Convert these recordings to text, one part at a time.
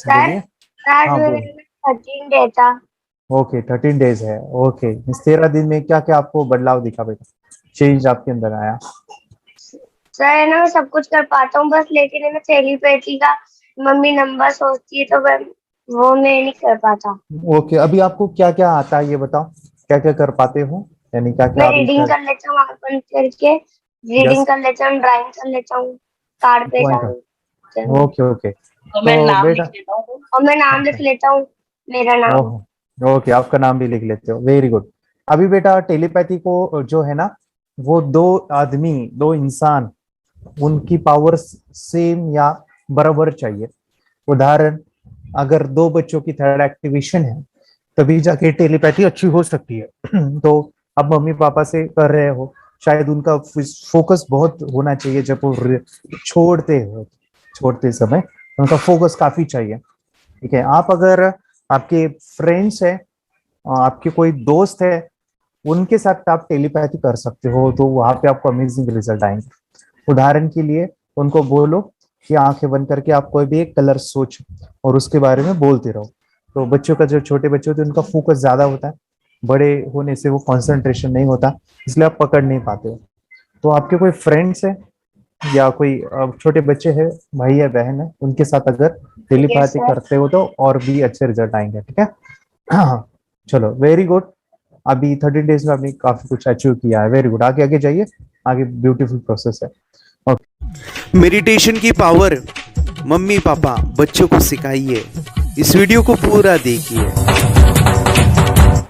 अच्छा बोलिए। हाँ बोल। 13 डे था। ओके 13 डेज है। ओके, इस 13 दिन में क्या क्या आपको बदलाव दिखा बेटा, चेंज आपके अंदर आया? सर है ना, मैं सब कुछ कर पाता हूँ बस, लेकिन है ना थेलीपैथी का मम्मी नंबर सोचती है तो वो मैं नहीं कर पाता। ओके, अभी आपको क्या क्या आता है ये बताओ, क्या क्या कर पाते हो, यानी क्या क्या मैं अभी रीडिंग कर? कर लेता हूँ आँख बंद करके, रीडिंग यस, कर लेता हूँ, ड्राइंग कर लेता हूँ, कार्ड पे ड्राइंग जान। का। ओके ओके, तो मैं तो नाम लिख बेटा, लेता हूँ। और मैं नाम लिख अच्छा, लेता हूँ, मेरा नाम। ओहो, ओके, आपका नाम भी लिख लेते हो, वेरी गुड। अभी बेटा टेलीपैथी को जो है ना, वो दो आदमी, दो इंसान, उनकी पावर सेम या बराबर चाहिए। उदाहरण, अगर दो बच्चों की थर्ड एक्टिवेशन है तभी जाके टेलीपैथी अच्छी हो सकती है। तो अब मम्मी पापा से कर रहे हो, शायद उनका फोकस बहुत होना चाहिए जब वो छोड़ते हो, छोड़ते समय उनका फोकस काफी चाहिए। ठीक है, आप अगर आपके फ्रेंड्स है, आपके कोई दोस्त है, उनके साथ आप टेलीपैथी कर सकते हो, तो वहां पे आपको अमेजिंग रिजल्ट आएंगे। उदाहरण के लिए उनको बोलो कि आंखें बंद करके आप कोई भी एक कलर सोचो और उसके बारे में बोलते रहो। तो बच्चों का, जो छोटे बच्चे होते हैं उनका फोकस ज्यादा होता है, बड़े होने से वो कंसंट्रेशन नहीं होता, इसलिए आप पकड़ नहीं पाते हो। तो आपके कोई फ्रेंड्स है या कोई छोटे बच्चे हैं, भाई या बहन है, उनके साथ अगर यस टेलीपैथी सर। करते हो तो और भी अच्छे रिजल्ट आएंगे। ठीक है। हाँ, चलो वेरी गुड। अभी 13 डेज में आपने काफी कुछ अचीव किया है, वेरी गुड। आगे आगे जाइए, आगे ब्यूटीफुल प्रोसेस है। मेडिटेशन की पावर मम्मी पापा बच्चों को सिखाइए। इस वीडियो को पूरा देखिए।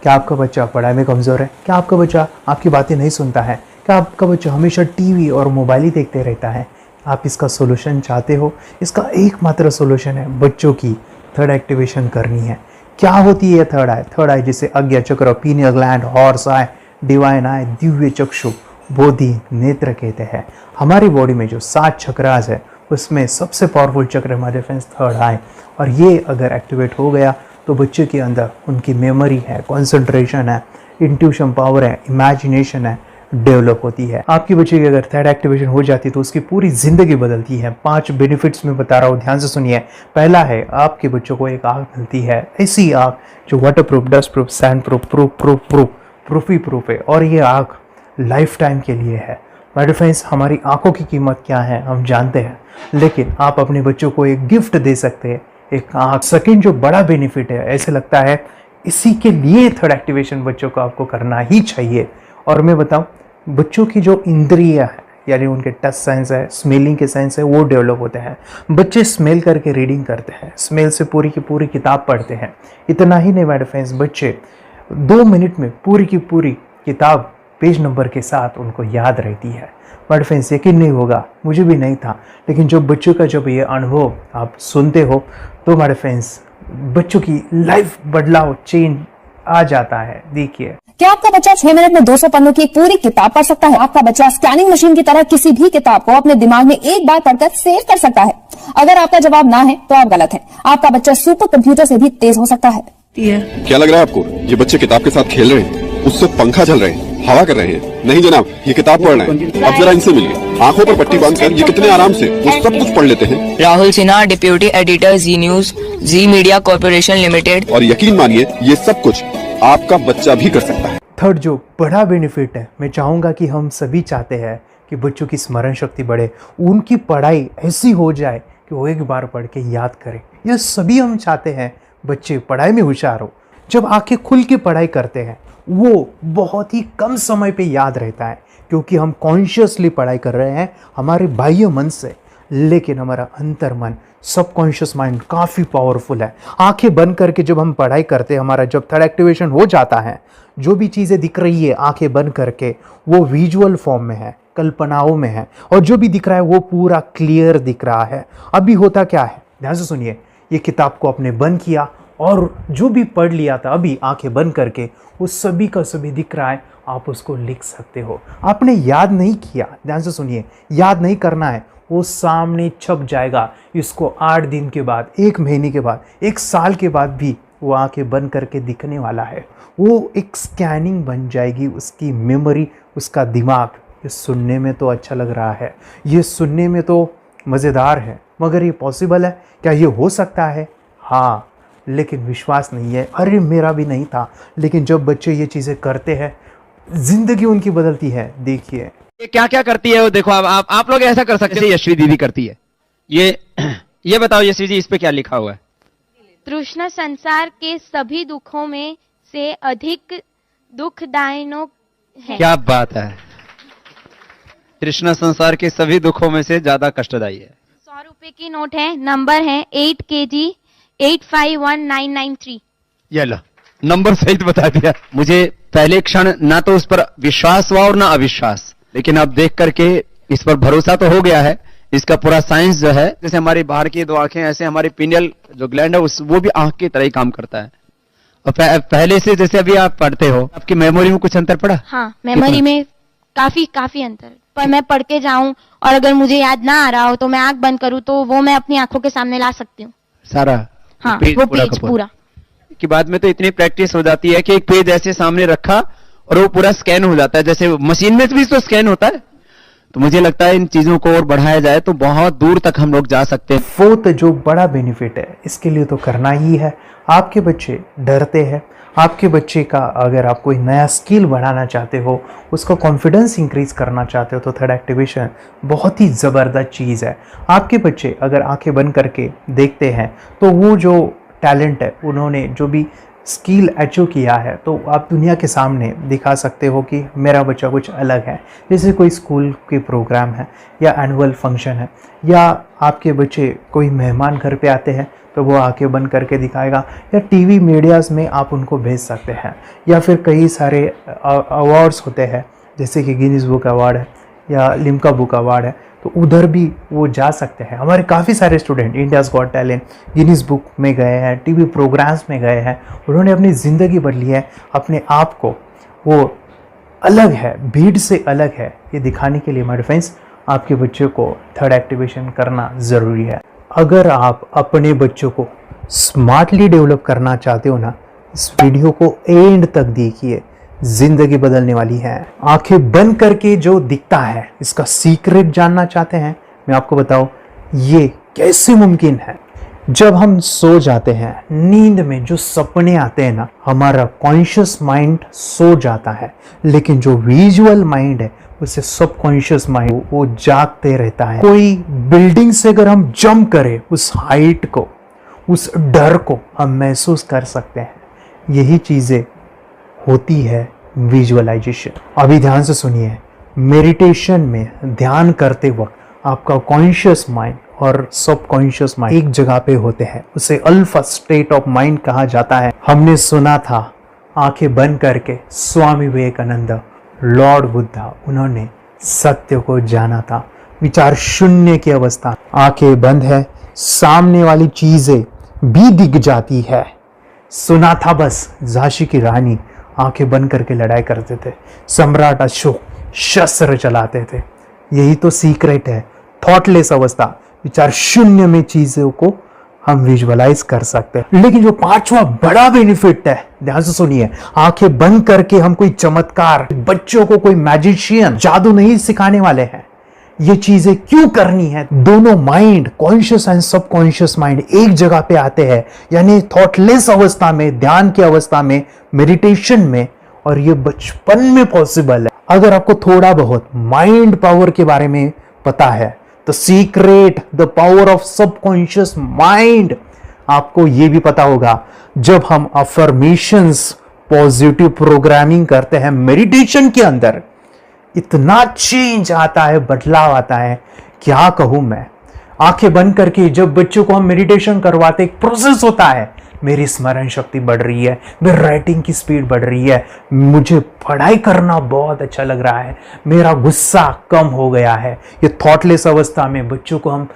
क्या आपका बच्चा पढ़ाई में कमजोर है? क्या आपका बच्चा आपकी बातें नहीं सुनता है? क्या आपका बच्चा हमेशा टीवी और मोबाइल ही देखते रहता है? आप इसका सोल्यूशन चाहते हो? इसका एकमात्र सोल्यूशन है बच्चों की थर्ड एक्टिवेशन करनी है। क्या होती है थर्ड आई? थर्ड आई जिसे आज्ञा चक्र, pineal gland, horse eye, divine eye, दिव्य चक्षु, बोधि नेत्र कहते हैं। हमारी बॉडी में जो 7 चक्रास है उसमें सबसे पावरफुल चक्र हमारे फ्रेंड्स थर्ड आई, और ये अगर एक्टिवेट हो गया तो बच्चे के अंदर उनकी मेमोरी है, कंसंट्रेशन है, इंट्यूशन पावर है, इमेजिनेशन है, डेवलप होती है। आपकी बच्चे की अगर थर्ड एक्टिवेशन हो जाती है तो उसकी पूरी जिंदगी बदलती है। 5 बेनिफिट्स में बता रहा हूँ, ध्यान से सुनिए। पहला है, आपके बच्चों को एक आँख मिलती है, ऐसी आँख जो water proof, dust proof, sand proof, proof ही प्रूफ है, और ये आँख लाइफ टाइम के लिए है। माय डियर फ्रेंड्स, हमारी आंखों की कीमत क्या है हम जानते हैं, लेकिन आप अपने बच्चों को एक गिफ्ट दे सकते हैं, एक आंख। सेकंड जो बड़ा बेनिफिट है, ऐसे लगता है इसी के लिए थर्ड एक्टिवेशन बच्चों को आपको करना ही चाहिए। और मैं बताऊं, बच्चों की जो इंद्रियां है, यानी उनके टच सेंस है, स्मेलिंग के सेंस है, वो डेवलप होते हैं। बच्चे स्मेल करके रीडिंग करते हैं, स्मेल से पूरी की पूरी किताब पढ़ते हैं। इतना ही नहीं माय डियर फ्रेंड्स, बच्चे 2 मिनट में पूरी की पूरी किताब पेज नंबर के साथ उनको याद रहती है। बट फ्रेंड्स, यकीन नहीं होगा, मुझे भी नहीं था, लेकिन जब बच्चों का जब ये अनुभव आप सुनते हो तो हमारे फ्रेंड्स बच्चों की लाइफ बदलाव, चेंज आ जाता है। देखिए, क्या आपका बच्चा 6 मिनट में 200 पन्नों की एक पूरी किताब पढ़ सकता है? आपका बच्चा स्कैनिंग मशीन की तरह किसी भी किताब को अपने दिमाग में एक बार पढ़कर सेव कर सकता है? अगर आपका जवाब ना है तो आप गलत है। आपका बच्चा सुपर कंप्यूटर से भी तेज हो सकता है। क्या लग रहा है आपको? ये बच्चे किताब के साथ खेल रहे हैं, उससे पंखा चल रहे हैं, हवा कर रहे हैं? नहीं जनाब, ये किताब पढ़ रहे हैं। अब जरा इनसे मिलिए, आंखों पर पट्टी बांधकर ये कितने आराम से वो सब कुछ पढ़ लेते हैं। राहुल सिन्हा, डिप्यूटी एडिटर, जी न्यूज, जी मीडिया कॉर्पोरेशन लिमिटेड। और यकीन मानिए, ये सब कुछ आपका बच्चा भी कर सकता है। थर्ड जो बड़ा बेनिफिट है, मैं चाहूँगा कि हम सभी चाहते हैं कि बच्चों की स्मरण शक्ति बढ़े, उनकी पढ़ाई ऐसी हो जाए कि वो एक बार पढ़ के याद करें। यह सभी हम चाहते हैं, बच्चे पढ़ाई में होशियार हो। जब आंखें खुल के पढ़ाई करते हैं वो बहुत ही कम समय पे याद रहता है, क्योंकि हम कॉन्शियसली पढ़ाई कर रहे हैं हमारे बाह्य मन से, लेकिन हमारा अंतर मन, सबकॉन्शियस माइंड काफ़ी पावरफुल है। आंखें बंद करके जब हम पढ़ाई करते हैं, हमारा जब थर्ड एक्टिवेशन हो जाता है, जो भी चीज़ें दिख रही है आंखें बंद करके, वो विजुअल फॉर्म में है, कल्पनाओं में है, और जो भी दिख रहा है वो पूरा क्लियर दिख रहा है। अभी होता क्या है, ध्यान से सुनिए। ये किताब को आपने बंद किया और जो भी पढ़ लिया था अभी आंखें बंद करके, वो सभी का सभी दिख रहा है, आप उसको लिख सकते हो। आपने याद नहीं किया, ध्यान से सुनिए, याद नहीं करना है, वो सामने छप जाएगा। इसको 8 दिन के बाद, 1 महीने के बाद, 1 साल के बाद भी वो आंखें बंद करके दिखने वाला है। वो एक स्कैनिंग बन जाएगी, उसकी मेमोरी, उसका दिमाग। ये सुनने में तो अच्छा लग रहा है, ये सुनने में तो मज़ेदार है, मगर ये पॉसिबल है क्या? ये हो सकता है? हाँ, लेकिन विश्वास नहीं है। अरे मेरा भी नहीं था। लेकिन जब बच्चे ये चीज़ें करते हैं, ज़िंदगी उनकी बदलती है। देखिए ये क्या क्या करती है वो देखो। आप लोग ऐसा कर सकते हैं, यशवी दीदी करती है। ये बताओ यशवी जी, इस पे क्या लिखा हुआ है? तृष्णा संसार के सभी दुखों में से अधिक दुखदायक है। क्या बात है, तृष्णा संसार के सभी दुखों में से ज्यादा कष्टदायी है। 100 रुपए की नोट है, नंबर है 8 kg 851993। ये लो, नंबर सहित बता दिया। मुझे पहले क्षण ना तो उस पर विश्वास हुआ और ना अविश्वास, लेकिन अब देख करके इस पर भरोसा तो हो गया है। इसका पूरा साइंस जो है, जैसे हमारी बाहर की दो आंखें, ऐसे हमारी पिनियल जो ग्लैंड है वो भी आंख की तरह ही काम करता है। और पहले से जैसे अभी आप पढ़ते हो, आपकी मेमोरी में कुछ अंतर पड़ा? हाँ, मेमोरी में काफी अंतर। पर मैं पढ़ के जाऊं और अगर मुझे याद ना आ रहा हो तो मैं आंख बंद करूं तो वो मैं अपनी आंखों के सामने ला सकती हूँ सारा। हाँ, पेज वो पूरा पेज पूरा। कि बाद में तो इतनी प्रैक्टिस हो जाती है कि एक पेज ऐसे सामने रखा और वो पूरा स्कैन हो जाता है, जैसे मशीन में भी तो स्कैन होता है। तो मुझे लगता है इन चीजों को और बढ़ाया जाए तो बहुत दूर तक हम लोग जा सकते हैं। फोर्थ जो बड़ा बेनिफिट है, इसके लिए तो करना ही है। आपके बच्चे डरते हैं, आपके बच्चे का अगर आप कोई नया स्किल बढ़ाना चाहते हो, उसका कॉन्फिडेंस इंक्रीज करना चाहते हो, तो थर्ड एक्टिवेशन बहुत ही ज़बरदस्त चीज़ है। आपके बच्चे अगर आंखें बंद करके देखते हैं तो वो जो टैलेंट है, उन्होंने जो भी स्किल अचीव किया है, तो आप दुनिया के सामने दिखा सकते हो कि मेरा बच्चा कुछ अलग है। जैसे कोई स्कूल के प्रोग्राम है या एनुअल फंक्शन है, या आपके बच्चे कोई मेहमान घर पे आते हैं तो वो आंखें बंद करके दिखाएगा, या टीवी मीडियाज़ में आप उनको भेज सकते हैं, या फिर कई सारे अवार्ड्स होते हैं जैसे कि गिनीज बुक अवार्ड है या लिम्का बुक अवार्ड है, तो उधर भी वो जा सकते हैं। हमारे काफ़ी सारे student India's got talent, Guinness book में गए हैं, टीवी प्रोग्राम्स में गए हैं, उन्होंने अपनी ज़िंदगी बदली है, अपने आप को वो अलग है, भीड़ से अलग है, ये दिखाने के लिए मेरे फ्रेंड्स आपके बच्चों को थर्ड एक्टिवेशन करना ज़रूरी है। अगर आप अपने बच्चों को स्मार्टली डेवलप करना चाहते हो ना, इस वीडियो को एंड तक देखिए, जिंदगी बदलने वाली है। आंखें बंद करके जो दिखता है, इसका सीक्रेट जानना चाहते हैं? मैं आपको बताऊं ये कैसे मुमकिन है। जब हम सो जाते हैं, नींद में जो सपने आते हैं ना, हमारा कॉन्शियस माइंड सो जाता है, लेकिन जो विजुअल माइंड है, उसे सबकॉन्शियस माइंड वो जागते रहता है। कोई बिल्डिंग से अगर हम जंप करें, उस हाइट को, उस डर को हम महसूस कर सकते हैं। यही चीज़ें होती है विजुअलाइजेशन। अभी ध्यान से सुनिए, मेडिटेशन में ध्यान करते वक्त आपका कॉन्शियस माइंड और सबकॉन्शियस माइंड एक जगह पे होते हैं, उसे अल्फा स्टेट ऑफ माइंड कहा जाता है। हमने सुना था आंखें बंद करके स्वामी विवेकानंद, लॉर्ड बुद्धा, उन्होंने सत्य को जाना था। विचार शून्य की अवस्था, आंखें बंद है, सामने वाली चीजें भी दिख जाती है। सुना था बस, झांसी की रानी आंखें बंद करके लड़ाई करते थे, सम्राट अशोक शस्त्र चलाते थे। यही तो सीक्रेट है, थॉटलेस अवस्था, विचार शून्य में चीजों को हम विजुअलाइज कर सकते हैं। लेकिन जो पांचवा बड़ा बेनिफिट है, ध्यान से सुनिए, आंखें बंद करके हम कोई चमत्कार, बच्चों को कोई मैजिशियन जादू नहीं सिखाने वाले हैं। ये चीजें क्यों करनी है? दोनों mind, conscious and subconscious mind एक जगह पे आते हैं, यानी थॉटलेस अवस्था में, ध्यान की अवस्था में, मेडिटेशन में, और ये बचपन में पॉसिबल है। अगर आपको थोड़ा बहुत माइंड पावर के बारे में पता है, the secret, the power of subconscious mind, आपको ये भी पता होगा, जब हम अफर्मेशंस, पॉजिटिव प्रोग्रामिंग करते हैं मेडिटेशन के अंदर, इतना चेंज आता है, बदलाव आता है, क्या कहूं मैं। आंखें बंद करके जब बच्चों को हम मेडिटेशन करवाते, एक प्रोसेस होता है, मेरी स्मरण शक्ति बढ़ रही है, मेरी राइटिंग की स्पीड बढ़ रही है, मुझे पढ़ाई करना बहुत अच्छा लग रहा है, मेरा गुस्सा कम हो गया है। ये थॉटलेस अवस्था में बच्चों को हम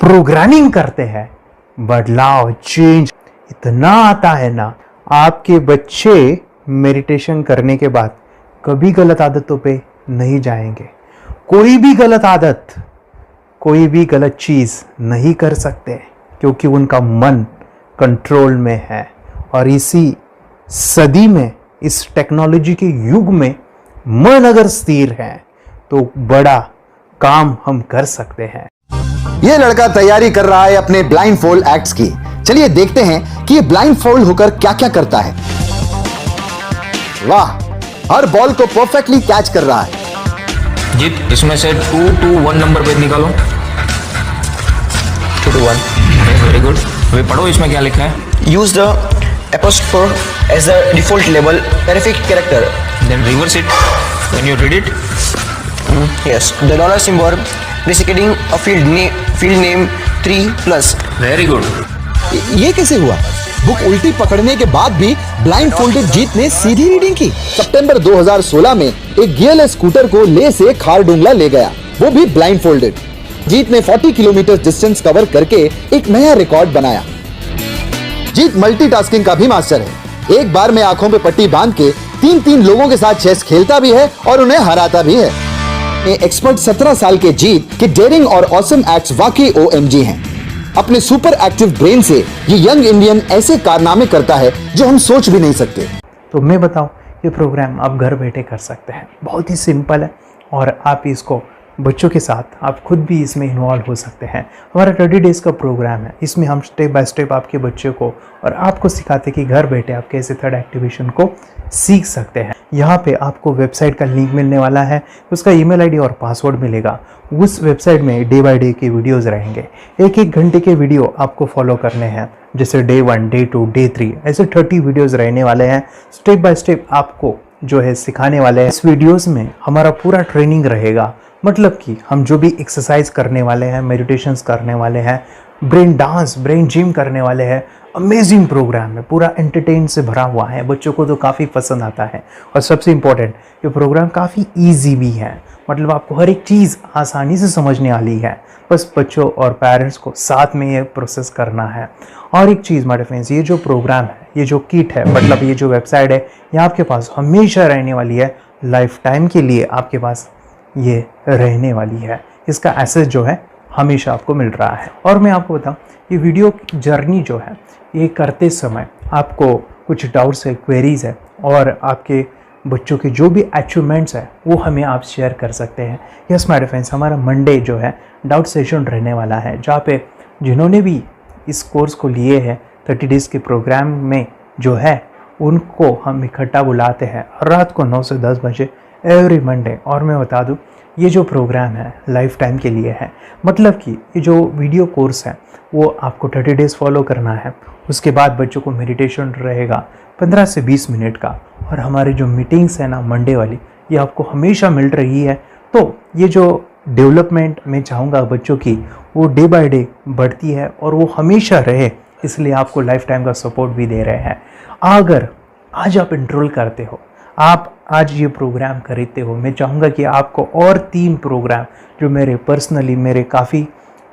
प्रोग्रामिंग करते हैं, बदलाव, चेंज इतना आता है ना। आपके बच्चे मेडिटेशन करने के बाद कभी गलत आदतों पे नहीं जाएंगे। कोई भी गलत आदत, कोई भी गलत चीज नहीं कर सकते, क्योंकि उनका मन कंट्रोल में है। और इसी सदी में, इस टेक्नोलॉजी के युग में, मन अगर स्थिर है तो बड़ा काम हम कर सकते हैं। ये लड़का तैयारी कर रहा है अपने ब्लाइंड फोल्ड एक्ट्स की। चलिए देखते हैं कि ये ब्लाइंड फोल्ड होकर क्या क्या करता है। वाह, हर बॉल को परफेक्टली कैच कर रहा है। जीत, इसमें से 2 to 1 नंबर पेज निकालो। 2 to 1, वेरी गुड। अभी पढ़ो इसमें क्या लिखा है। Use the apostrophe as the default label terrific character. Then reverse it when you read it. Yes, the dollar symbol preceding a field name 3+. Very good. ये कैसे हुआ? बुक उल्टी पकड़ने के बाद भी ब्लाइंड फोल्डेड जीत ने सीधी रीडिंग की। सितंबर 2016 में एक गियरलेस स्कूटर को ले से खारडुंगला ले गया, वो भी ब्लाइंड फोल्डेड। जीत ने 40 किलोमीटर डिस्टेंस कवर करके एक नया रिकॉर्ड बनाया। जीत मल्टीटास्किंग का भी मास्टर है। एक बार में आंखों पे पट्टी बांध के 3 लोगों के साथ चेस खेलता भी है और उन्हें हराता भी है। एक्सपर्ट 17 साल के जीत के डेयरिंग और ऑसम एक्ट्स वाकई OMG हैं। अपने सुपर एक्टिव ब्रेन से ये यंग इंडियन ऐसे कारनामे करता है जो हम सोच भी नहीं सकते। तो मैं बताऊं, ये प्रोग्राम आप घर बैठे कर सकते हैं, बहुत ही सिंपल है और आप इसको बच्चों के साथ आप खुद भी इसमें इन्वॉल्व हो सकते हैं। हमारा 30 डेज़ का प्रोग्राम है, इसमें हम स्टेप बाय स्टेप आपके बच्चे को और आपको सिखाते कि घर बैठे आप कैसे थर्ड एक्टिवेशन को सीख सकते हैं। यहाँ पे आपको वेबसाइट का लिंक मिलने वाला है, उसका ईमेल आईडी और पासवर्ड मिलेगा। उस वेबसाइट में डे बाय डे के वीडियोज़ रहेंगे, 1-1 घंटे के वीडियो आपको फॉलो करने हैं, जैसे डे 1, डे 2, डे 3 ऐसे 30 वीडियोज़ रहने वाले हैं। स्टेप बाय स्टेप आपको जो है सिखाने वाले हैं। इस वीडियोज़ में हमारा पूरा ट्रेनिंग रहेगा, मतलब कि हम जो भी एक्सरसाइज करने वाले हैं, मेडिटेशंस करने वाले हैं, ब्रेन डांस, ब्रेन जिम करने वाले हैं। अमेजिंग प्रोग्राम है, पूरा एंटरटेन से भरा हुआ है, बच्चों को तो काफ़ी पसंद आता है। और सबसे इम्पोर्टेंट, ये प्रोग्राम काफ़ी इजी भी है, मतलब आपको हर एक चीज़ आसानी से समझने वाली है। बस बच्चों और पेरेंट्स को साथ में ये प्रोसेस करना है। और एक चीज़ माय फ्रेंड्स, ये जो प्रोग्राम है, ये जो किट है, मतलब ये जो वेबसाइट है, ये आपके पास हमेशा रहने वाली है, लाइफ टाइम के लिए आपके पास ये रहने वाली है। इसका एक्सेस जो है हमेशा आपको मिल रहा है। और मैं आपको बताऊं, ये वीडियो जर्नी जो है, ये करते समय आपको कुछ डाउट्स है, क्वेरीज है और आपके बच्चों के जो भी अचीवमेंट्स है वो हमें आप शेयर कर सकते हैं। यस माय फ्रेंड्स, हमारा मंडे जो है डाउट सेशन रहने वाला है, जहाँ पे जिन्होंने भी इस कोर्स को लिए हैं 30 डेज़ के प्रोग्राम में जो है, उनको हम इकट्ठा बुलाते हैं रात को 9 से 10 बजे एवरी मंडे। और मैं बता दूं, ये जो प्रोग्राम है लाइफ टाइम के लिए है, मतलब कि ये जो वीडियो कोर्स है वो आपको 30 डेज़ फॉलो करना है। उसके बाद बच्चों को मेडिटेशन रहेगा 15 से 20 मिनट का, और हमारी जो मीटिंग्स है ना मंडे वाली, ये आपको हमेशा मिल रही है। तो ये जो डेवलपमेंट मैं चाहूँगा बच्चों की, वो डे बाय डे बढ़ती है और वो हमेशा रहे, इसलिए आपको लाइफ टाइम का सपोर्ट भी दे रहे हैं। अगर आज आप एनरोल करते हो, आप आज ये प्रोग्राम खरीदते हो, मैं चाहूँगा कि आपको और 3 प्रोग्राम जो मेरे पर्सनली मेरे काफ़ी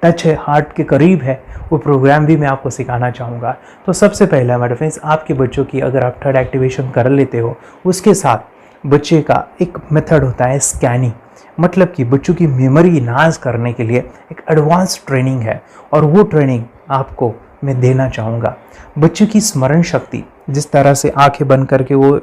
टच है, हार्ट के करीब है, वो प्रोग्राम भी मैं आपको सिखाना चाहूँगा। तो सबसे पहला मेरे फ्रेंड्स, आपके बच्चों की अगर आप थर्ड एक्टिवेशन कर लेते हो, उसके साथ बच्चे का एक मेथड होता है स्कैनिंग, मतलब कि बच्चों की मेमोरी इन्हांस करने के लिए एक एडवांस ट्रेनिंग है, और वो ट्रेनिंग आपको मैं देना चाहूँगा। बच्चों की स्मरण शक्ति, जिस तरह से आंखें बंद करके वो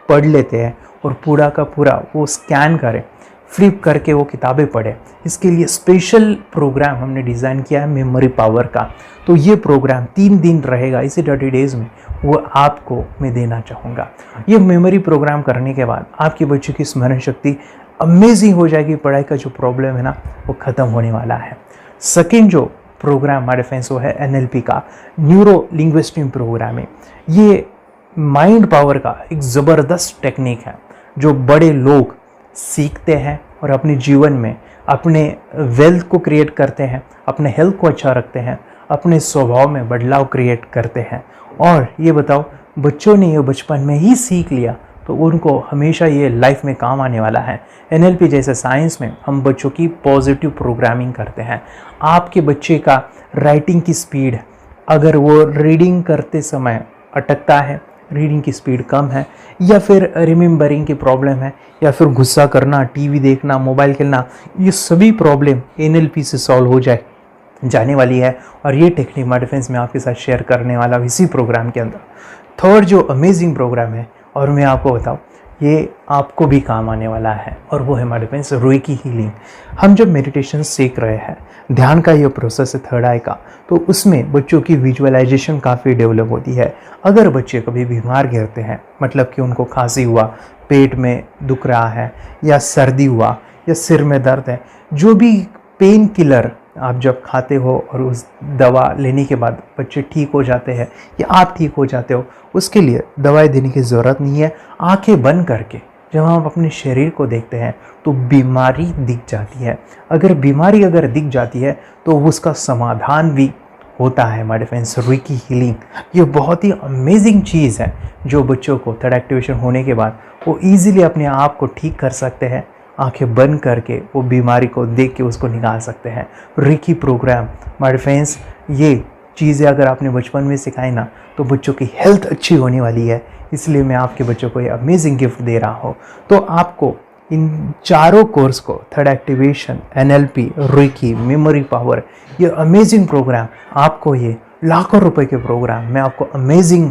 पढ़ लेते हैं और पूरा का पूरा वो स्कैन करें, फ्लिप करके वो किताबें पढ़े, इसके लिए स्पेशल प्रोग्राम हमने डिज़ाइन किया है मेमोरी पावर का। तो ये प्रोग्राम 3 दिन रहेगा, इसी 30 डेज़ में वो आपको मैं देना चाहूँगा। ये मेमोरी प्रोग्राम करने के बाद आपके बच्चों की स्मरण शक्ति अमेजिंग हो जाएगी, पढ़ाई का जो प्रॉब्लम है ना वो ख़त्म होने वाला है। सेकेंड जो प्रोग्राम हमारे फ्रेंड्स वो है NLP का, न्यूरो लिंग्विस्टिक प्रोग्राम है। ये माइंड पावर का एक ज़बरदस्त टेक्निक है जो बड़े लोग सीखते हैं और अपने जीवन में अपने वेल्थ को क्रिएट करते हैं, अपने हेल्थ को अच्छा रखते हैं, अपने स्वभाव में बदलाव क्रिएट करते हैं। और ये बताओ, बच्चों ने ये बचपन में ही सीख लिया तो उनको हमेशा ये लाइफ में काम आने वाला है। NLP जैसे साइंस में हम बच्चों की पॉजिटिव प्रोग्रामिंग करते हैं। आपके बच्चे का राइटिंग की स्पीड, अगर वो रीडिंग करते समय अटकता है, रीडिंग की स्पीड कम है, या फिर रिमेंबरिंग की प्रॉब्लम है, या फिर गुस्सा करना, टीवी देखना, मोबाइल खेलना, ये सभी प्रॉब्लम NLP से सॉल्व हो जाने वाली है। और ये टेक्निक माय फ्रेंड्स मैं आपके साथ शेयर करने वाला हूँ इसी प्रोग्राम के अंदर। थर्ड जो अमेजिंग प्रोग्राम है, और मैं आपको बताऊँ, ये आपको भी काम आने वाला है, और वो है हमारे फ्रेंड्स रेकी हीलिंग। हम जब मेडिटेशन सीख रहे हैं, ध्यान का ये प्रोसेस है थर्ड आई का, तो उसमें बच्चों की विजुअलाइजेशन काफ़ी डेवलप होती है। अगर बच्चे कभी बीमार गिरते हैं, मतलब कि उनको खांसी हुआ, पेट में दुख रहा है, या सर्दी हुआ, या सिर में दर्द है, जो भी पेन किलर आप जब खाते हो और उस दवा लेने के बाद बच्चे ठीक हो जाते हैं या आप ठीक हो जाते हो, उसके लिए दवाई देने की ज़रूरत नहीं है। आंखें बंद करके जब हम अपने शरीर को देखते हैं तो बीमारी दिख जाती है। अगर बीमारी दिख जाती है तो उसका समाधान भी होता है हमारे फ्रेंड्स। रेकी हीलिंग ये बहुत ही अमेजिंग चीज़ है जो बच्चों को थर्ड एक्टिवेशन होने के बाद वो ईजिली अपने आप को ठीक कर सकते हैं। आंखें बंद करके वो बीमारी को देख के उसको निकाल सकते हैं। रेकी प्रोग्राम हमारे फ्रेंड्स, ये चीज़ें अगर आपने बचपन में सिखाई ना तो बच्चों की हेल्थ अच्छी होने वाली है। इसलिए मैं आपके बच्चों को ये अमेजिंग गिफ्ट दे रहा हूँ। तो आपको इन चारों कोर्स को, third activation, NLP, reiki, memory power, ये अमेजिंग प्रोग्राम, आपको ये लाखों रुपए के प्रोग्राम मैं आपको अमेजिंग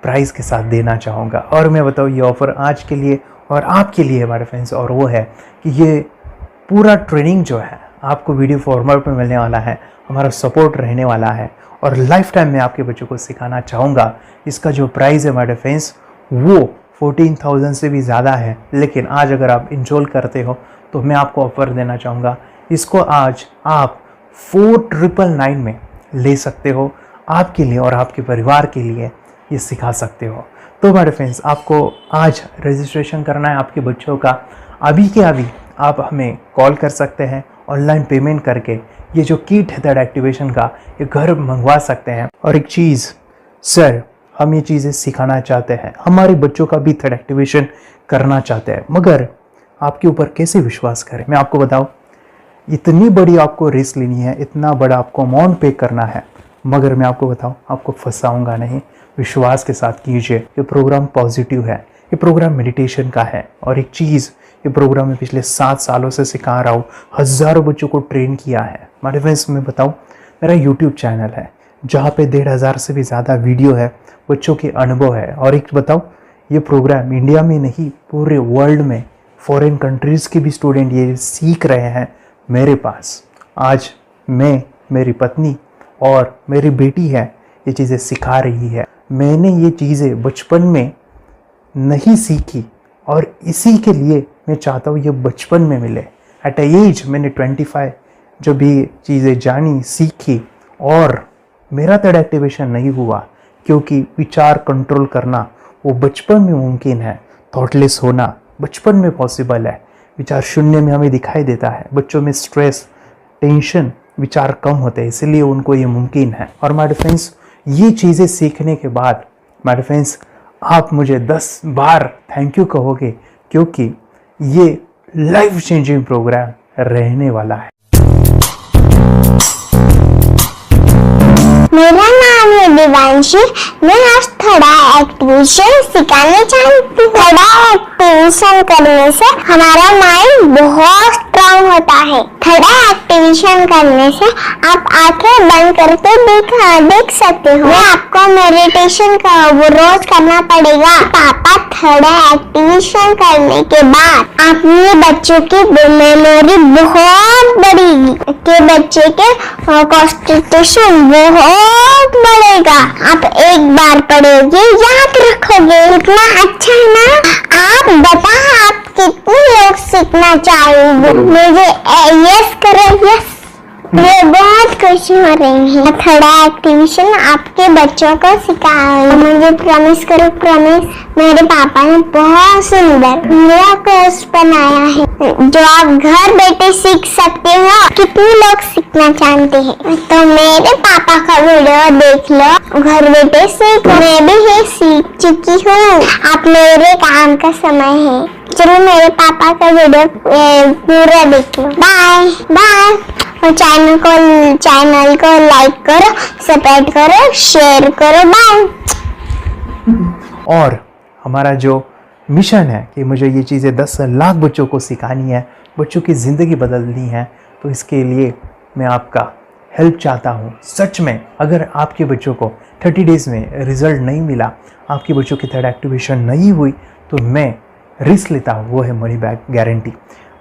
प्राइस के साथ देना चाहूँगा। और मैं बताऊँ ये ऑफ़र आज के लिए और आपके लिए हमारे फ्रेंड्स, और वो है कि ये पूरा ट्रेनिंग जो है आपको वीडियो फॉर्मेट में मिलने वाला है, हमारा सपोर्ट रहने वाला है और लाइफ टाइम मैं आपके बच्चों को सिखाना चाहूँगा। इसका जो प्राइस है हमारे फ्रेंड्स वो 14,000 से भी ज़्यादा है, लेकिन आज अगर आप इनरोल करते हो तो मैं आपको ऑफ़र देना चाहूँगा। इसको आज आप 4,999 में ले सकते हो। आपके लिए और आपके परिवार के लिए ये सिखा सकते हो। तो हमारे फ्रेंड्स, आपको आज रजिस्ट्रेशन करना है आपके बच्चों का। अभी के अभी आप हमें कॉल कर सकते हैं, ऑनलाइन पेमेंट करके ये जो किट है थर्ड एक्टिवेशन का, ये घर मंगवा सकते हैं। और एक चीज़ सर, हम ये चीज़ें सिखाना चाहते हैं, हमारे बच्चों का भी थर्ड एक्टिवेशन करना चाहते हैं, मगर आपके ऊपर कैसे विश्वास करें? मैं आपको बताऊं, इतनी बड़ी आपको रिस्क लेनी है, इतना बड़ा आपको अमाउंट पे करना है, मगर मैं आपको बताऊं, आपको फंसाऊंगा नहीं। विश्वास के साथ कीजिए। ये प्रोग्राम पॉजिटिव है, ये प्रोग्राम मेडिटेशन का है। और एक चीज़, ये प्रोग्राम में पिछले 7 सालों से सिखा रहा हूँ, हज़ारों बच्चों को ट्रेन किया है। हमारे फ्रेंड्स, मैं बताऊँ, मेरा यूट्यूब चैनल है जहाँ पे 1,500 से भी ज़्यादा वीडियो है, बच्चों के अनुभव है। और एक बताऊँ, ये प्रोग्राम इंडिया में नहीं, पूरे वर्ल्ड में फॉरेन कंट्रीज़ के भी स्टूडेंट ये सीख रहे हैं मेरे पास। आज मैं, मेरी पत्नी और मेरी बेटी है ये चीज़ें सिखा रही है। मैंने ये चीज़ें बचपन में नहीं सीखी और इसी के लिए मैं चाहता हूँ ये बचपन में मिले। एट एज मैंने 25 जब ये चीज़ें जानी, सीखी, और मेरा थर्ड एक्टिवेशन नहीं हुआ क्योंकि विचार कंट्रोल करना वो बचपन में मुमकिन है। थॉटलेस होना बचपन में पॉसिबल है। विचार शून्य में हमें दिखाई देता है। बच्चों में स्ट्रेस, टेंशन, विचार कम होते हैं, इसलिए उनको ये मुमकिन है। और हमारे फ्रेंड्स, ये चीज़ें सीखने के बाद हमारे फ्रेंड्स, आप मुझे 10 बार थैंक यू कहोगे, क्योंकि ये लाइफ चेंजिंग प्रोग्राम रहने वाला है। मेरा नाम है दिवांशी। मैं आज थोड़ा एक्टिवेशन सिखाने चाहती हूँ। थोड़ा एक्टिवेशन करने से हमारा माइंड बहुत स्ट्रांग होता है। थोड़ा एक्टिवेशन करने से आप आंखें बंद करके देख सकते हो। मैं आपको मेडिटेशन का वो रोज करना पड़ेगा। पापा, थोड़ा एक्टिवेशन करने के बाद अपने बच्चों की मेमोरी बहुत बढ़ेगी, के बच्चे के कॉन्सेंट्रेशन बहुत बढ़ेगा। आप एक बार पढ़ोगे, याद रखोगे, इतना अच्छा है ना। आप बताओ, आप कितने लोग सीखना चाहोगे? मुझे यस करो, यस। मैं बहुत खुशी हो रही है। थोड़ा एक्टिवेशन आपके बच्चों को सिखाओ। मुझे प्रॉमिस करो, प्रॉमिस। मेरे पापा ने बहुत सुंदर मेरा कोर्स बनाया है जो आप घर बैठे सीख सकते हो। कितने लोग सीखना चाहते हैं तो मेरे पापा का वीडियो देख लो, घर बैठे सीखो। मैं भी ये सीख चुकी हूँ। आप मेरे काम का समय है, चलो मेरे पापा का वीडियो पूरा देख लो। Bye bye. और चैनल को लाइक करो, सपोर्ट करो, शेयर करो। बाय। और हमारा जो मिशन है कि मुझे ये चीज़ें 10 लाख बच्चों को सिखानी है, बच्चों की ज़िंदगी बदलनी है, तो इसके लिए मैं आपका हेल्प चाहता हूँ। सच में अगर आपके बच्चों को 30 डेज़ में रिज़ल्ट नहीं मिला, आपके बच्चों की थर्ड एक्टिवेशन नहीं हुई, तो मैं रिस्क लेता हूँ, वो है मनी बैक गारंटी।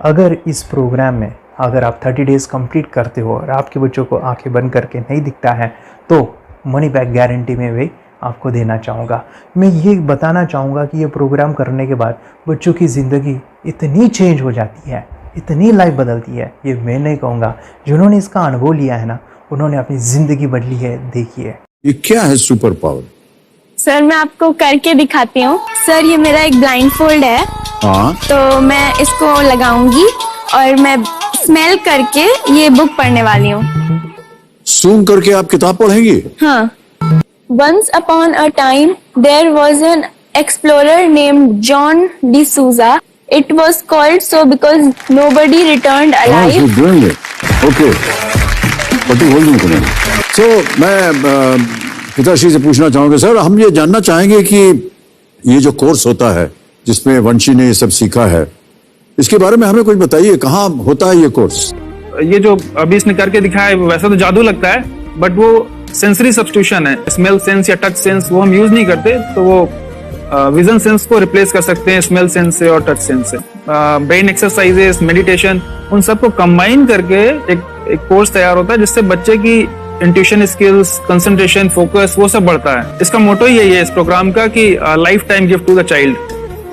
अगर इस प्रोग्राम में अगर आप 30 डेज कंप्लीट करते हो और आपके बच्चों को आंखें बंद करके नहीं दिखता है तो मनी बैक गारंटी में भी आपको देना चाहूँगा। मैं ये बताना चाहूँगा कि ये प्रोग्राम करने के बाद बच्चों की ज़िंदगी इतनी चेंज हो जाती है, इतनी लाइफ बदलती है, ये मैं नहीं कहूँगा, जिन्होंने इसका अनुभव लिया है ना उन्होंने अपनी ज़िंदगी बदली है। देखिए ये क्या है सुपर पावर? सर मैं आपको करके दिखाती हूँ। सर ये मेरा एक ब्लाइंड फोल्ड है, हाँ तो मैं इसको लगाऊंगी और मैं स्मेल करके ये बुक पढ़ने वाली हूँ। सूंघ करके आप किताब पढ़ेंगी? हाँ। Once upon a time, there was an explorer named John D'Souza. It was called so because nobody returned alive. Okay पट्टी खोल दूँ तुम्हें। तो मैं पिताश्री से पूछना चाहूँगा सर, हम ये जानना चाहेंगे कि ये जो कोर्स होता है जिसमें वंशी ने ये सब सीखा है, इसके बारे में हमें कुछ बताइए, कहाँ होता है ये कोर्स? ये जो अभी इसने करके दिखाया है वैसा तो जादू लगता है, बट वो सेंसरी सब्स्टिट्यूशन है। स्मेल सेंस या टच सेंस वो हम यूज नहीं करते, तो वो विजन सेंस को रिप्लेस कर सकते हैं स्मेल सेंस से और टच सेंस से। ब्रेन एक्सरसाइजेस, मेडिटेशन, उन सबको कंबाइन करके एक कोर्स तैयार होता है जिससे बच्चे की इंट्यूशन स्किल्स, कंसंट्रेशन, फोकस वो सब बढ़ता है। इसका मोटो ही यही है इस प्रोग्राम का कि life time gift to the child.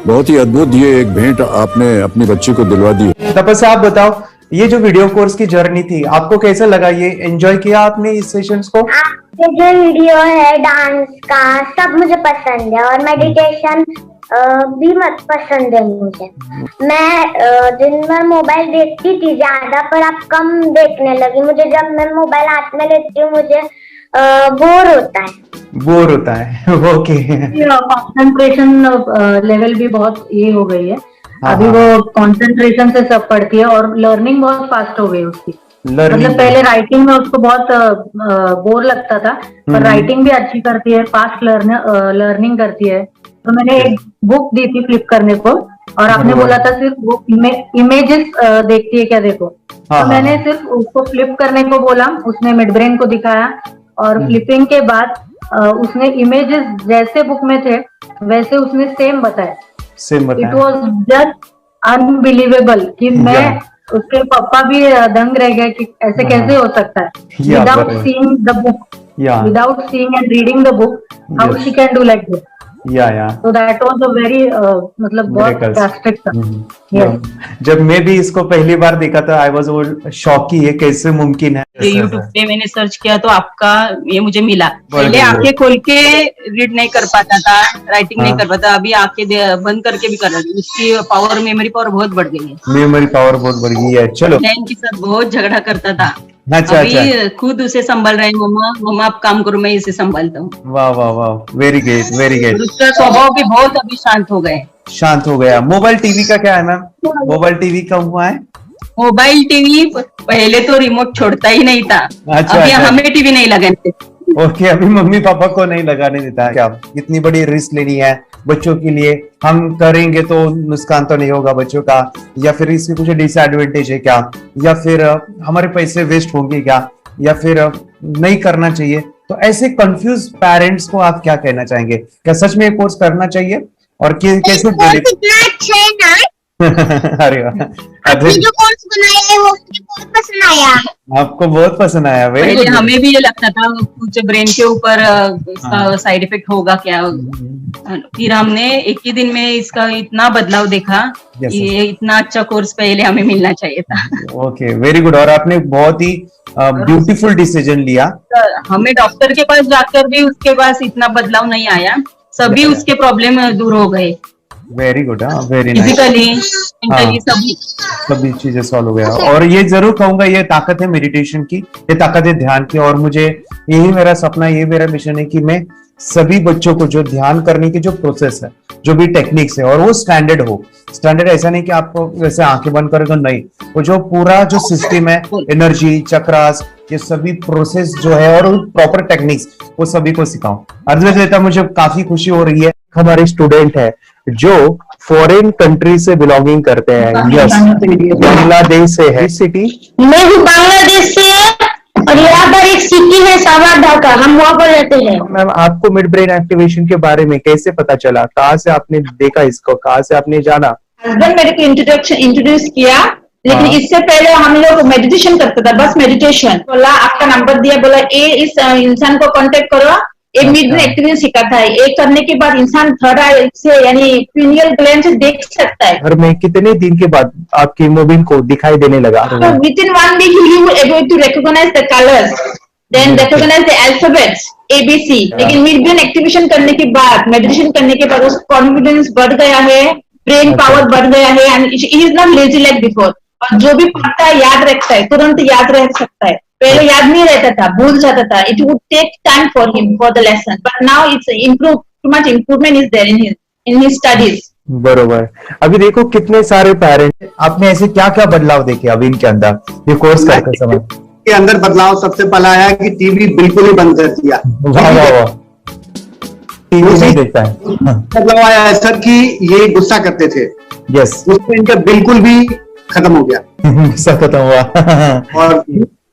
बहुत ही अद्भुत ये एक भेंट आपने अपनी बच्ची को दिलवा दी। तपस्या आप बताओ, ये जो वीडियो कोर्स की जर्नी थी आपको कैसा लगा? ये एंजॉय किया आपने इस सेशंस को? आपके जो वीडियो है डांस का सब मुझे पसंद है और मेडिटेशन भी मत पसंद है मुझे। मैं दिन भर मोबाइल देखती थी ज्यादा, पर अब कम देखने लगी। मुझे जब मैं मोबाइल हाथ में लेती हूँ मुझे बोर होता है। ओके। कंसंट्रेशन लेवल भी बहुत ये हो गई है अभी, वो कंसंट्रेशन से सब पढ़ती है और लर्निंग बहुत फास्ट हो गई उसकी। मतलब पहले राइटिंग में उसको बहुत बोर लगता था, पर राइटिंग भी अच्छी करती है, फास्ट लर्निंग करती है। तो मैंने एक बुक दी थी फ्लिप करने को और आपने बोला था सिर्फ वो इमेजेस देखती है क्या, देखो। तो मैंने सिर्फ उसको फ्लिप करने को बोला, उसने मिड ब्रेन को दिखाया और फ्लिपिंग के बाद उसने इमेजेस जैसे बुक में थे वैसे उसने सेम बताया। इट वॉज जस्ट अनबिलीवेबल कि मैं उसके पापा भी दंग रह गए कि ऐसे कैसे हो सकता है। Without seeing the book, without seeing and reading the book, how she can do like this. So that was a very मतलब बहुत ड्रास्टिक था। जब मैं भी इसको पहली बार देखा था आई वाज शॉक कि ये कैसे मुमकिन है। यूट्यूब पे मैंने सर्च किया तो आपका ये मुझे मिला। पहले आंखें खोल के रीड नहीं कर पाता था, राइटिंग नहीं कर पाता, अभी आंखें बंद करके भी कर रही है। उसकी पावर, मेमोरी पावर बहुत बढ़ गई है। मेमोरी पावर बहुत बढ़ गई है। चलो, बहन के साथ बहुत झगड़ा करता था, अच्छा, अभी खुद उसे संभाल रहे हैं। मम्मा आप काम करो, मैं इसे संभालता हूँ। वाह वाह वाह, वेरी ग्रेट वेरी ग्रेट। उसका स्वभाव भी बहुत अभी शांत हो गए, शांत हो गया। मोबाइल टीवी का क्या है मैम? मोबाइल टीवी कब हुआ है? मोबाइल टीवी पहले तो रिमोट छोड़ता ही नहीं था। अच्छा, अभी अच्छा। हमें टीवी नहीं लगाने। ओके, अभी मम्मी पापा को नहीं लगाने देता है। क्या इतनी बड़ी रिस्क लेनी है बच्चों के लिए? हम करेंगे तो नुकसान तो नहीं होगा बच्चों का, या फिर इसकी कुछ डिसएडवांटेज है क्या, या फिर हमारे पैसे वेस्ट होंगे क्या, या फिर नहीं करना चाहिए? तो ऐसे कंफ्यूज पेरेंट्स को आप क्या कहना चाहेंगे? क्या सच में ये कोर्स करना चाहिए और कैसे? अरे आपने जो कोर्स बनाया है वो मुझे बहुत पसंद आया। आपको बहुत पसंद आया? पहले हमें भी ये लगता था कुछ ब्रेन के ऊपर इसका साइड इफेक्ट होगा क्या। फिर हमने एक ही दिन में इसका इतना बदलाव देखा कि ये इतना अच्छा कोर्स पहले हमें मिलना चाहिए था। Okay, very good. और आपने बहुत ही ब्यूटीफुल डिसीजन लिया। हमें डॉक्टर के पास जाकर भी उसके पास इतना बदलाव नहीं आया, सभी उसके प्रॉब्लम दूर हो गए। Very good, very nice. Physically सभी चीजें सॉल्व हो गया। और ये जरूर कहूंगा, ये ताकत है मेडिटेशन की, ये ताकत है ध्यान की। और मुझे यही मेरा सपना, ये मेरा मिशन है कि मैं सभी बच्चों को जो ध्यान करने की जो प्रोसेस है, जो भी टेक्निक्स है, और वो स्टैंडर्ड हो। स्टैंडर्ड ऐसा नहीं कि आपको वैसे आंखें बंद करें तो नहीं, वो जो पूरा जो सिस्टम है, एनर्जी चक्रास, ये सभी प्रोसेस जो है और प्रॉपर टेक्निक्स, वो सभी को सिखाऊं। अर्जुन, मुझे काफी खुशी हो रही है। हमारे स्टूडेंट है जो फॉरेन कंट्री से बिलोंगिंग करते हैं। यस, बांग्लादेश से है। सिटी मैं भी बांग्लादेश से और यहाँ पर एक सिटी है सावारढाका, हम वहाँ पर रहते हैं। मैम, आपको मिड ब्रेन एक्टिवेशन के बारे में कैसे पता चला? कहाँ से आपने देखा इसको, कहाँ से आपने जाना? हस्बैंड मेरे को इंट्रोड्यूस किया, लेकिन हाँ। इससे पहले हम लोग मेडिटेशन करते थे, बस मेडिटेशन। बोला आपका नंबर दिया, बोला ये इस इंसान को कांटेक्ट करो, एक मिड ब्रेन एक्टिविटी सिखाता है। ये करने के बाद इंसान थर्ड आई से यानी पिनियल ग्लैंड से देख सकता है। घर में कितने दिन के बाद आपकी हीमोग्लोबिन को दिखाई देने लगा? So within 1 week you were able to recognize the colors, then recognize the alphabets ABC। लेकिन मिड ब्रेन एक्टिवेशन करने के बाद, मेडिटेशन करने के बाद उसका कॉन्फिडेंस बढ़ गया है, ब्रेन पावर बढ़ गया है, and he is not lazy like before. और जो भी पढ़ता है याद रखता है, तुरंत याद रख सकता है। पहले याद नहीं रहता था, भूल जाता था। It would take time for him for the lesson, but now it's improve, too much improvement is there in his studies. बरोबर। अभी देखो कितने सारे पेरेंट्स, आपने ऐसे क्या क्या बदलाव देखे अभी इनके अंदर ये कोर्स करते समय? के अंदर बदलाव सबसे पहला आया कि टीवी बिल्कुल ही बंद कर दिया। वाह वाह वाह, टीवी नहीं देखता है। बदलाव आया है सर कि ये गुस्सा करते थे, यस, गुस्सा इनका बिल्कुल भी खत्म हो गया। गुस्सा खत्म हुआ। और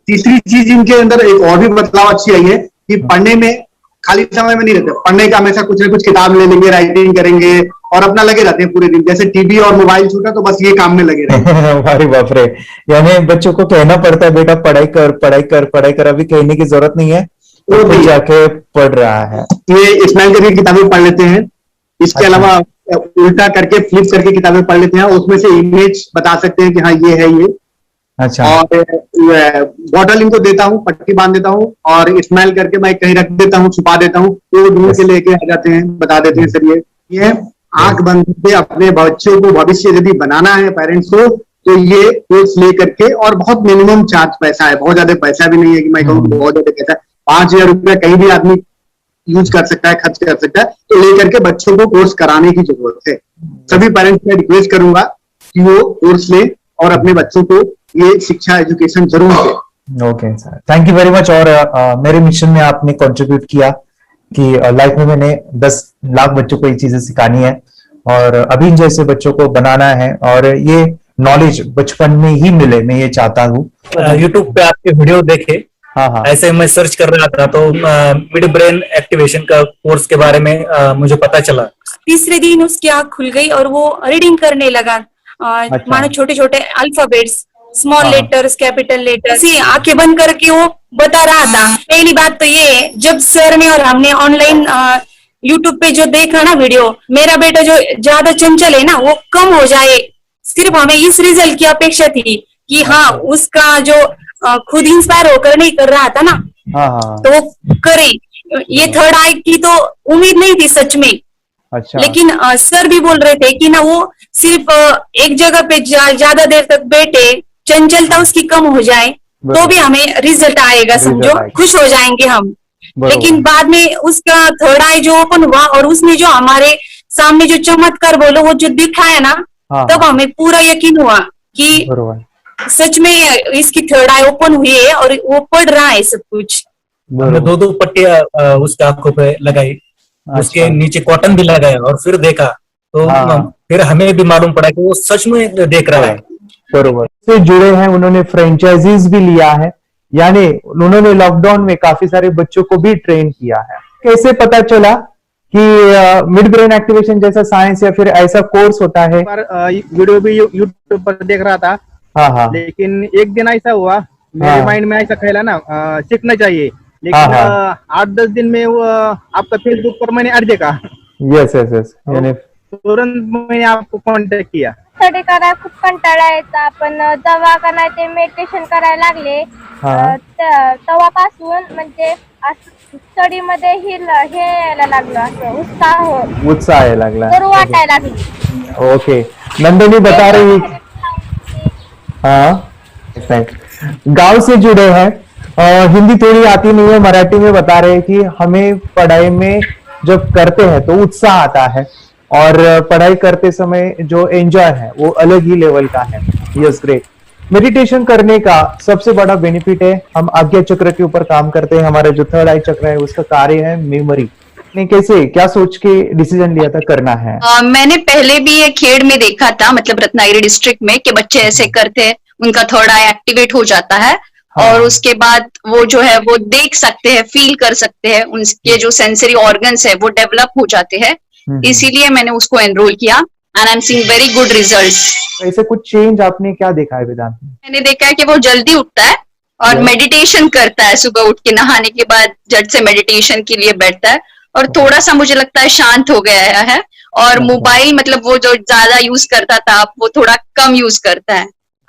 तीसरी चीज इनके अंदर एक और भी बदलाव अच्छी आई है कि पढ़ने में खाली समय में नहीं रहते, पढ़ने का हमेशा कुछ ना कुछ किताब ले लेंगे, राइटिंग करेंगे और अपना लगे रहते हैं पूरे दिन। जैसे टीवी और मोबाइल छूटा तो बस ये काम में लगे रहते। अरे बाप रे, यानी बच्चों को कहना पड़ता है बेटा पढ़ाई कर पढ़ाई कर पढ़ाई कर, अभी कहने की जरूरत नहीं है, वो खुद जाके पढ़ रहा है। ये स्माइल करके किताबें पढ़ लेते हैं, इसके अलावा उल्टा करके फ्लिप करके किताबें पढ़ लेते हैं, उसमें से इमेज बता सकते हैं कि हाँ ये है ये। अच्छा। और बॉटल इनको देता हूँ, पट्टी बांध देता हूँ और स्माइल करके मैं कहीं रख देता हूँ, छुपा देता हूँ, तो ढूंढ के लेके आ जाते हैं, बता देते हैं सर ये आंख बंद करके अपने बच्चों को भविष्य यदि बनाना है पेरेंट्स को, तो ये कोर्स ले करके, और बहुत मिनिमम चार्ज पैसा है, बहुत ज्यादा पैसा भी नहीं है कि मैं कहूँ बहुत ज्यादा पैसा है। 5,000 रुपया कहीं भी आदमी यूज कर सकता है, खर्च कर सकता है, तो लेकर के बच्चों को कोर्स कराने की जरूरत है। सभी पेरेंट्स में रिक्वेस्ट करूंगा कि वो कोर्स लें और अपने बच्चों को ये शिक्षा एजुकेशन जरूर दें। Okay sir, thank you very much. और मेरे मिशन में आपने कंट्रीब्यूट किया कि लाइफ में मैंने 10 लाख बच्चों को ये चीजें सिखानी है और अभी जैसे बच्चों को बनाना है, और ये नॉलेज बचपन में ही मिले, मैं ये चाहता हूँ। यूट्यूब पे आपके वीडियो देखे, हाँ, ऐसे मैं सर्च कर रहा था तो मिड ब्रेन एक्टिवेशन का कोर्स के बारे में मुझे पता चला। तीसरे दिन उसकी आंख खुल गई और वो रीडिंग करने लगा। मानो छोटे छोटे alphabets, small letters, capital letters, ऐसी आंखें बंद करके वो बता रहा था। पहली बात तो ये, जब सर ने और हमने ऑनलाइन यूट्यूब पे जो देखा ना वीडियो, मेरा बेटा जो ज्यादा चंचल है ना वो कम हो जाए, सिर्फ हमें इस रिजल्ट की अपेक्षा थी कि हाँ उसका जो खुद इंस्पायर होकर नहीं कर रहा था ना, तो वो करे। ये थर्ड आई की तो उम्मीद नहीं थी सच में। अच्छा। लेकिन सर भी बोल रहे थे कि ना वो सिर्फ एक जगह पे ज्यादा देर तक बैठे, चंचलता उसकी कम हो जाए तो भी हमें रिजल्ट आएगा, समझो खुश हो जाएंगे हम। लेकिन बाद में उसका थर्ड आई जो ओपन हुआ और उसने जो हमारे सामने जो चमत्कार बोलो वो जो दिखाया ना, तब हमें पूरा यकीन हुआ कि सच में इसकी थर्ड आई ओपन हुई है और वो पढ़ रहा है सब कुछ। हमने 2 पट्टियां उसके आंखों पे लगाई, उसके नीचे कॉटन भी लगाया और फिर देखा तो फिर हमें भी मालूम पड़ा कि वो सच में देख रहा है। बरोबर से जुड़े हैं, उन्होंने फ्रेंचाइजीज भी लिया है, यानी उन्होंने लॉकडाउन में काफी सारे बच्चों को भी ट्रेन किया है। कैसे पता चला कि मिड ब्रेन एक्टिवेशन जैसा साइंस या फिर ऐसा कोर्स होता है? वीडियो भी यूट्यूब पर देख रहा था, लेकिन एक दिन ऐसा हुआ मेरे माइंड में ऐसा ख्याल ना सीखना चाहिए, लेकिन 8-10 दिन में वो आपका फेसबुक पर मैंने ऐड देखा। यस यस यस, यानी तुरंत मैंने आपको कॉन्टॅक्ट किया। स्टडी करायला खूप कंटाळा यायचा, पण जेव्हा का नाही ते मेडिटेशन करायला लागले तेव्हापासून म्हणजे स्टडी मध्ये हे यायला लागलं, असं उत्साह यायला लागला, बरं वाटायला लागली। ओके, नंदिनी बता रही, हाँ गांव से जुड़े हैं, हिंदी थोड़ी आती नहीं है, मराठी में बता रहे हैं कि हमें पढ़ाई में जब करते हैं तो उत्साह आता है और पढ़ाई करते समय जो एंजॉय है वो अलग ही लेवल का है। Yes, great. मेडिटेशन करने का सबसे बड़ा बेनिफिट है, हम आज्ञा चक्र के ऊपर काम करते हैं, हमारा जो थर्ड आई चक्र है उसका कार्य है मेमोरी। ने कैसे क्या सोच के डिसीजन लिया था करना है? मैंने पहले भी ये खेड़ में देखा था, मतलब रत्नागिरी डिस्ट्रिक्ट में, कि बच्चे ऐसे करते हैं, उनका थर्ड आई एक्टिवेट हो जाता है और उसके बाद वो जो है वो देख सकते हैं, फील कर सकते हैं, उनके जो सेंसरी ऑर्गन्स है वो डेवलप हो जाते हैं। इसीलिए मैंने उसको एनरोल किया। and I'm seeing very good results. ऐसे कुछ चेंज आपने क्या देखा है वेदांत में? मैंने देखा है कि वो जल्दी उठता है और मेडिटेशन करता है, सुबह उठ के नहाने के बाद झट से मेडिटेशन के लिए बैठता है और थोड़ा सा मुझे लगता है शांत हो गया है और मोबाइल मतलब वो जो ज्यादा यूज करता था वो थोड़ा कम यूज करता है,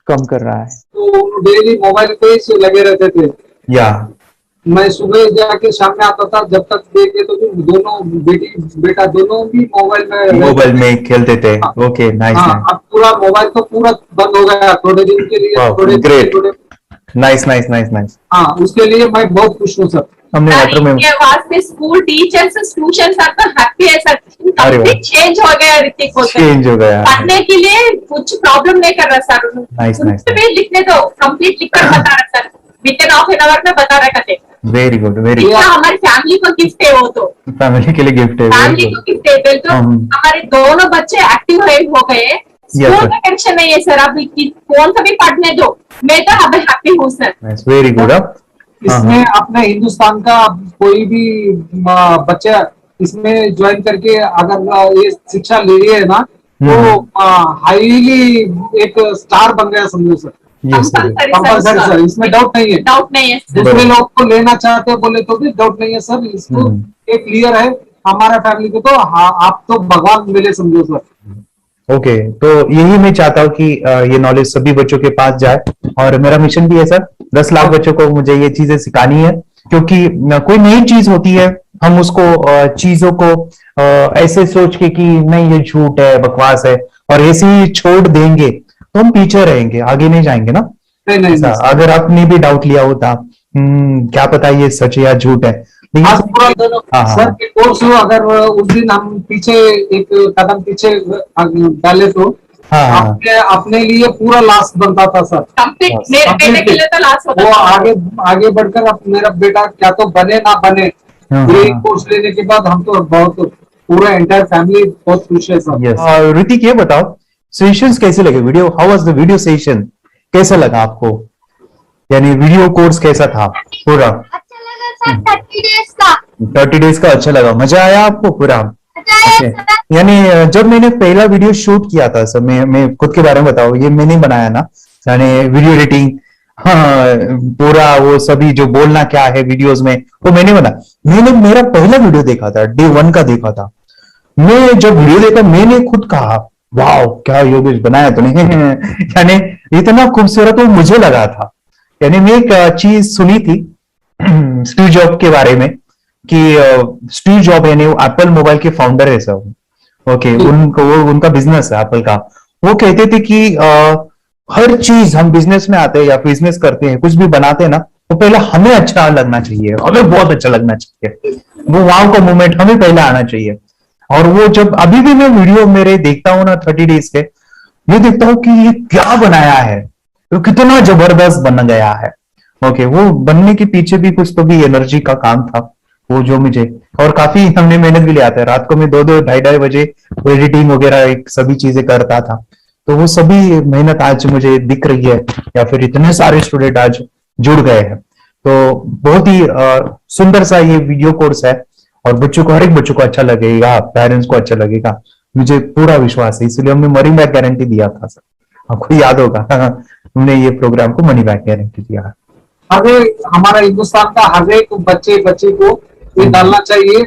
कम कर रहा है। तो डेली मोबाइल पे ही लगे रहते थे या मैं सुबह जाके शाम में आता था, जब तक देखे तो दोनों बेटा दोनों भी मोबाइल में खेलते थे। Okay, nice. अब पूरा मोबाइल तो पूरा बंद हो गया थोड़े दिन के लिए। Great, nice nice nice nice. हाँ, उसके लिए मैं बहुत खुश हूँ सर। हमने मेट्रो में वास्ते स्कूल टीचर्स ट्यूशन सब तो हैप्पी है सर, कंप्लीट चेंज हो गया ऋतिक को, चेंज हो गया, पढ़ने के लिए कुछ प्रॉब्लम नहीं कर रहा सर। Nice nice. लिखने दो, कंप्लीट लिखकर बता रहा sir, with in half an hour में बता रहा करते। Very good, very good. हमारी फैमिली को गिफ्ट है, वो तो फैमिली के लिए गिफ्ट है, फैमिली को गिफ्ट है। तो हमारे दोनों बच्चे एक्टिव हो गए, स्कूल का टेंशन नहीं है सर, अभी फोन से भी पढ़ने दो, मैं तो अब हैप्पी हूँ सर। Very good. इसमें अपने हिंदुस्तान का कोई भी बच्चा इसमें ज्वाइन करके अगर ये शिक्षा ले रही है ना, तो हाईली एक स्टार बन गया समझो सर। कंपल्सरी सर, इसमें डाउट नहीं है, डाउट नहीं है। दूसरे लोग को लेना चाहते हो बोले तो भी डाउट नहीं है सर, इसको एक क्लियर है हमारा फैमिली को। तो आप तो भगवान मिले समझो सर। ओके, तो यही मैं चाहता हूँ कि ये नॉलेज सभी बच्चों के पास जाए और मेरा मिशन भी है सर, 10 लाख बच्चों को मुझे ये चीजें सिखानी है, क्योंकि कोई नई चीज होती है हम उसको चीजों को ऐसे सोच के कि नहीं ये झूठ है, बकवास है और ऐसे ही छोड़ देंगे तो हम पीछे रहेंगे, आगे नहीं जाएंगे ना। नहीं, अगर आपने भी डाउट लिया होता क्या पता ये सच या झूठ है, सर के कोर्स हो, अगर उस दिन हम पीछे एक कदम पीछे डाले तो अपने लिए पूरा लास्ट बनता था सर। मेरे के लिए तो लास्ट होता वो था। आगे बढ़कर अब मेरा बेटा क्या तो बने ना बने, ये कोर्स लेने के बाद हम तो बहुत पूरा एंटायर फैमिली बहुत खुश है सर। ऋतिक ये बताओ सेशंस कैसे लगे, video how was the video session, कैसा लगा आपको, यानी वीडियो कोर्स कैसा था पूरा? 30 डेज का अच्छा लगा, मजा आया आपको पूरा? यानी जब मैंने पहला वीडियो शूट किया था सर, मैं खुद के बारे में बताऊं, ये मैंने बनाया ना, यानी वीडियो एडिटिंग, हाँ पूरा वो सभी जो बोलना क्या है वीडियोस में वो मैंने बना। मैंने मेरा पहला वीडियो देखा था, डे 1 का देखा था। मैं जब वीडियो देखा मैंने खुद कहा वाह क्या योगेश बनाया तूने यानी इतना खूबसूरत वो मुझे लगा था। यानी मैं एक चीज सुनी थी स्टीव जॉब के बारे में कि स्टीव जॉब यानी एप्पल मोबाइल के फाउंडर है सब, ओके, उनका बिजनेस है एप्पल का। वो कहते थे कि हर चीज हम बिजनेस में आते हैं या बिजनेस करते हैं, कुछ भी बनाते हैं ना, तो पहले हमें अच्छा लगना चाहिए, हमें बहुत अच्छा लगना चाहिए, वो वाव का मोमेंट हमें पहले आना चाहिए। और वो जब अभी भी मैं वीडियो मेरे देखता हूँ ना 30 डेज के, मैं देखता हूँ कि ये क्या बनाया है, तो कितना जबरदस्त बन गया है। ओके, वो बनने के पीछे भी कुछ तो भी एनर्जी का काम था वो जो मुझे, और काफी हमने मेहनत भी लिया था। रात को मैं 2-2 ढाई बजे वो एडिटिंग वगैरह सभी चीजें करता था, तो वो सभी मेहनत आज मुझे दिख रही है, या फिर इतने सारे स्टूडेंट आज जुड़ गए हैं। तो बहुत ही सुंदर सा ये वीडियो कोर्स है और बच्चों को, हर एक बच्चों को अच्छा लगेगा, पेरेंट्स को अच्छा लगेगा, मुझे पूरा विश्वास है। इसलिए हमने मनी बैक गारंटी दिया था सर, आपको याद होगा हमने ये प्रोग्राम को मनी बैक गारंटी दिया। हमारा हिंदुस्तान का हर एक बच्चे को ये डालना चाहिए।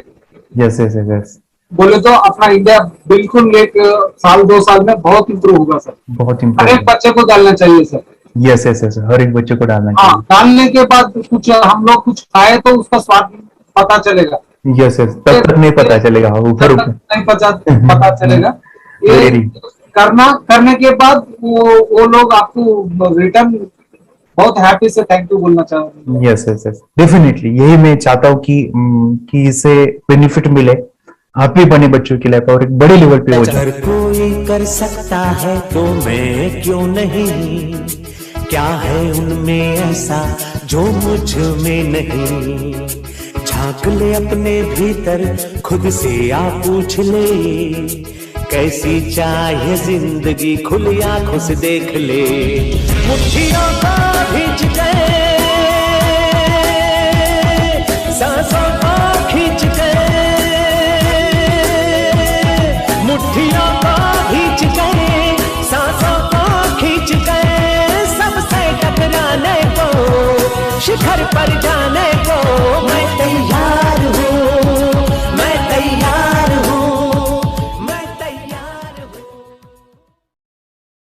यस यस यस, बोले तो अपना इंडिया बिल्कुल 1 साल 2 साल में बहुत इम्प्रूव होगा सर, बहुत हर इम्प्रूव। एक बच्चे को डालना चाहिए सर। यस यस यस, हर एक बच्चे को डालना हाँ, चाहिए। डालने के बाद कुछ हम लोग कुछ खाए तो उसका स्वाद पता चलेगा। यस यस, तब तक नहीं पता चलेगा, ऊपर नहीं पता चलेगा। ये करने के बाद वो लोग आपको रिटर्न बहुत हैप्पी से थैंक यू बोलना चाहूंगा। यस यस यस, डेफिनेटली यही मैं चाहता हूँ कि इससे बेनिफिट मिले हैप्पी बने बच्चों की लाइफ और एक बड़े लेवल पे हो जाए। अगर कोई कर सकता है तो मैं क्यों नहीं, क्या है उनमें ऐसा जो मुझ में नहीं। झांक ले अपने भीतर खुद से आ पूछ ले, कैसी चाहे जिंदगी खुली आंखों से देख ले। मुट्ठियों को खींच गए, सांसों को खींच गए, मुट्ठियों को भी पर जाने